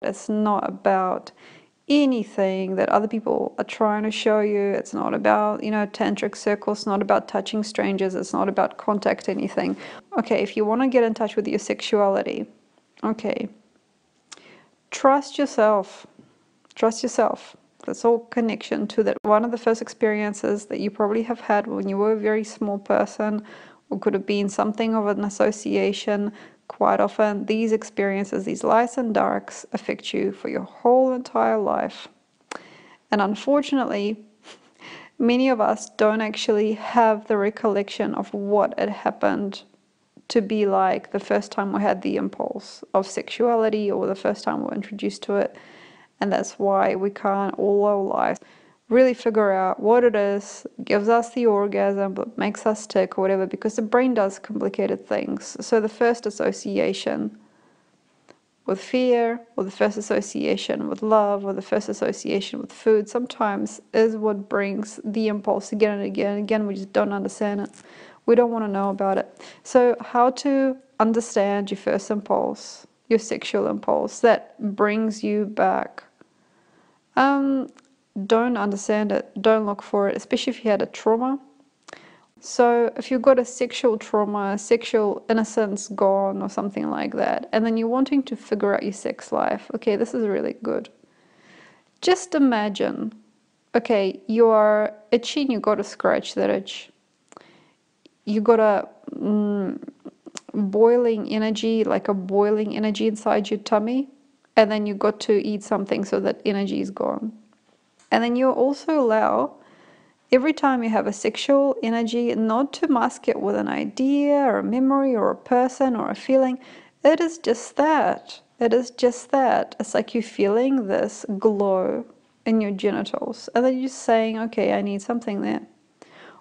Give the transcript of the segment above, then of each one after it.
It's not about anything that other people are trying to show you. It's not about, tantric circles. It's not about touching strangers. It's not about contact anything. Okay, if you want to get in touch with your sexuality, okay, trust yourself. Trust yourself. That's all connection to that. One of the first experiences that you probably have had when you were a very small person, or could have been something of an association. Quite often, these experiences, these lights and darks, affect you for your whole entire life. And unfortunately, many of us don't actually have the recollection of what had happened to be like the first time we had the impulse of sexuality, or the first time we were introduced to it. And that's why we can't all our lives really figure out what it is, gives us the orgasm, but makes us tick or whatever, because the brain does complicated things. So the first association with fear, or the first association with love, or the first association with food sometimes is what brings the impulse again and again and again. We just don't understand it. We don't want to know about it. So how to understand your first impulse, your sexual impulse that brings you back. Don't understand it. Don't look for it, especially if you had a trauma. So if you've got a sexual trauma, sexual innocence gone or something like that, and then you're wanting to figure out your sex life, okay, this is really good. Just imagine, okay, you are itchy and you got to scratch that itch. You got a boiling energy, like a boiling energy inside your tummy, and then you got to eat something so that energy is gone. And then you also allow, every time you have a sexual energy, not to mask it with an idea or a memory or a person or a feeling. It is just that. It is just that. It's like you're feeling this glow in your genitals. And then you're saying, okay, I need something there.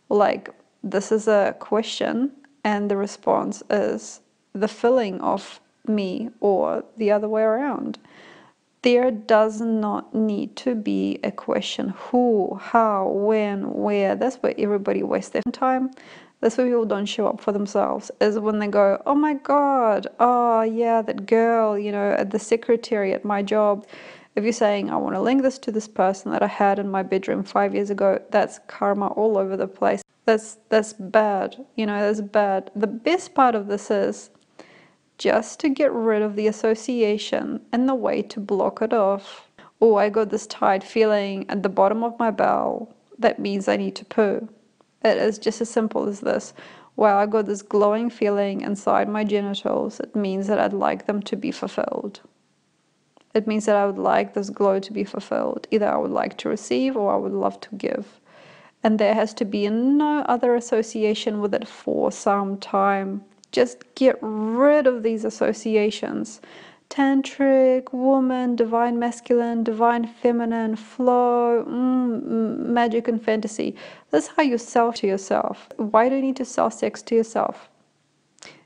Or like, this is a question, and the response is the filling of me, or the other way around. There does not need to be a question who, how, when, where. That's where everybody wastes their time. That's where people don't show up for themselves, is when they go, oh my God, oh yeah, that girl, at the secretary at my job. If you're saying, I want to link this to this person that I had in my bedroom 5 years ago, that's karma all over the place. That's bad, that's bad. The best part of this is just to get rid of the association, and the way to block it off. Oh, I got this tight feeling at the bottom of my bowel. That means I need to poo. It is just as simple as this. Wow, I got this glowing feeling inside my genitals. It means that I'd like them to be fulfilled. It means that I would like this glow to be fulfilled. Either I would like to receive, or I would love to give. And there has to be no other association with it for some time. Just get rid of these associations. Tantric, woman, divine masculine, divine feminine, flow, magic and fantasy. This is how you sell to yourself. Why do you need to sell sex to yourself?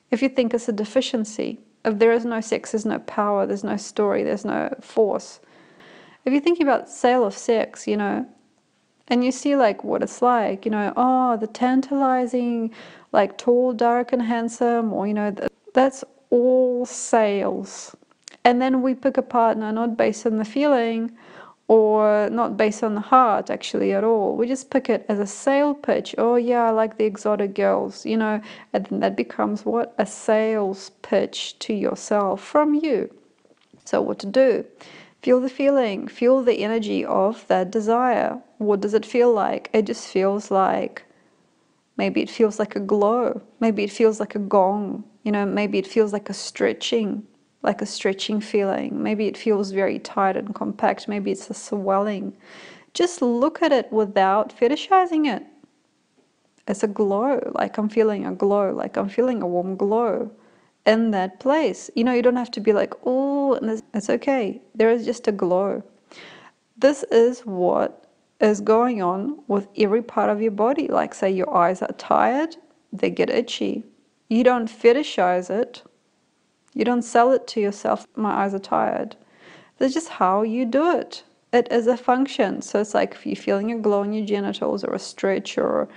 If you think it's a deficiency, if there is no sex, there's no power, there's no story, there's no force. If you're thinking about sale of sex, and you see like what it's like, the tantalizing, like tall, dark and handsome, or that's all sales. And then we pick a partner not based on the feeling, or not based on the heart actually at all. We just pick it as a sale pitch. Oh yeah, I like the exotic girls, and then that becomes what? A sales pitch to yourself from you. So what to do? Feel the feeling, feel the energy of that desire. What does it feel like? It just feels like, maybe it feels like a glow. Maybe it feels like a gong. Maybe it feels like a stretching feeling. Maybe it feels very tight and compact. Maybe it's a swelling. Just look at it without fetishizing it. It's a glow, like I'm feeling a glow, like I'm feeling a warm glow in that place. You don't have to be like, oh, it's okay. There is just a glow. This is what is going on with every part of your body. Like, say your eyes are tired, they get itchy. You don't fetishize it. You don't sell it to yourself. My eyes are tired. That's just how you do it. It is a function. So it's like if you're feeling a glow in your genitals, or a stretch, or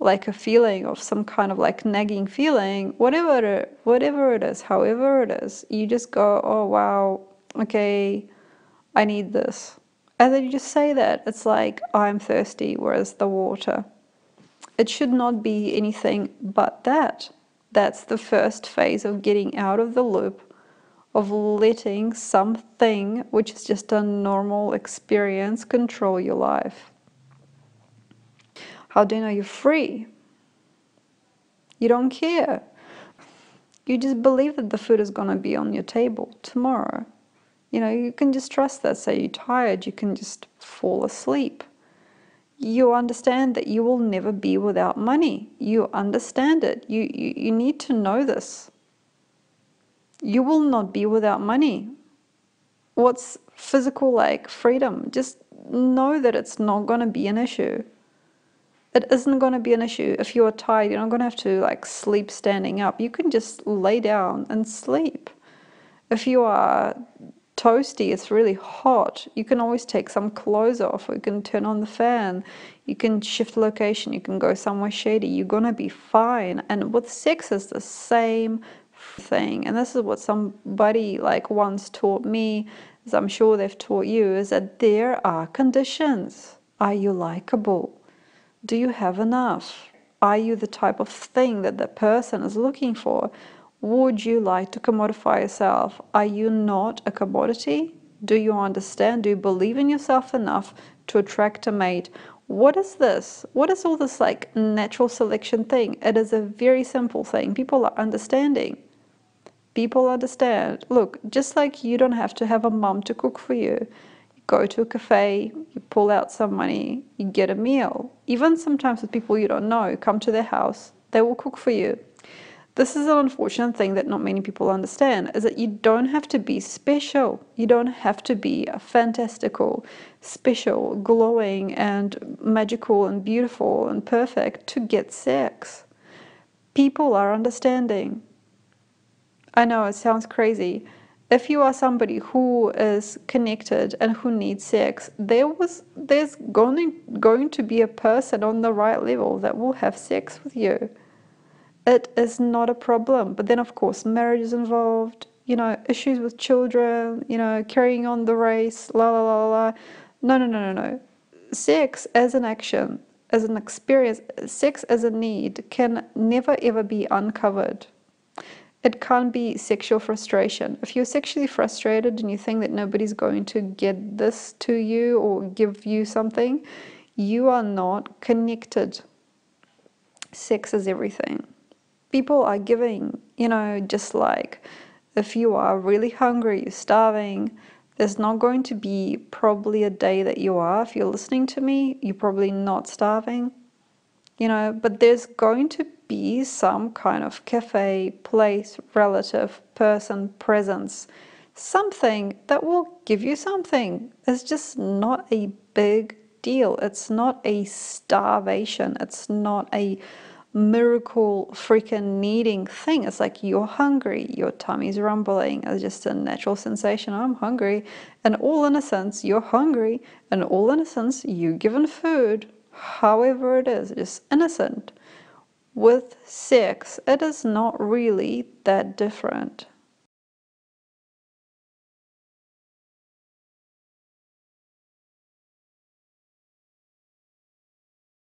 like a feeling of some kind of like nagging feeling, whatever it is, however it is, you just go, oh wow, okay, I need this. And then you just say that. It's like, I'm thirsty, where's the water? It should not be anything but that. That's the first phase of getting out of the loop, of letting something, which is just a normal experience, control your life. How do you know you're free? You don't care. You just believe that the food is going to be on your table tomorrow. You know, you can just trust that. Say you're tired, you can just fall asleep. You understand that you will never be without money. You understand it. You need to know this. You will not be without money. What's physical like freedom? Just know that it's not going to be an issue. It isn't going to be an issue. If you are tired, you're not going to have to like sleep standing up. You can just lay down and sleep. If you are toasty, it's really hot, you can always take some clothes off, or you can turn on the fan, you can shift location, you can go somewhere shady, you're gonna be fine. And with sex is the same thing. And this is what somebody like once taught me, as I'm sure they've taught you, is that there are conditions. Are you likable? Do you have enough? Are you the type of thing that the person is looking for? Would you like to commodify yourself? Are you not a commodity? Do you understand? Do you believe in yourself enough to attract a mate? What is this? What is all this like natural selection thing? It is a very simple thing. People are understanding. People understand. Look, just like you don't have to have a mom to cook for you. You go to a cafe, you pull out some money, you get a meal. Even sometimes with people you don't know, come to their house, they will cook for you. This is an unfortunate thing that not many people understand, is that you don't have to be special. You don't have to be fantastical, special, glowing, and magical, and beautiful, and perfect to get sex. People are understanding. I know it sounds crazy. If you are somebody who is connected and who needs sex, there's going to be a person on the right level that will have sex with you. It is not a problem. But then, of course, marriage is involved, you know, issues with children, you know, carrying on the race, la la la la. No, no, no, no, no. Sex as an action, as an experience, sex as a need can never ever be uncovered. It can't be sexual frustration. If you're sexually frustrated and you think that nobody's going to get this to you or give you something, you are not connected. Sex is everything. People are giving, you know, just like if you are really hungry, you're starving, there's not going to be probably a day that you are. If you're listening to me, you're probably not starving, you know, but there's going to be some kind of cafe, place, relative, person, presence, something that will give you something. It's just not a big deal. It's not a starvation. It's not a miracle freaking needing thing. It's like you're hungry, your tummy's rumbling. It's just a natural sensation. I'm hungry, and all innocence, you're hungry, and all innocence, you're given food. However it is, just innocent. With sex, it is not really that different.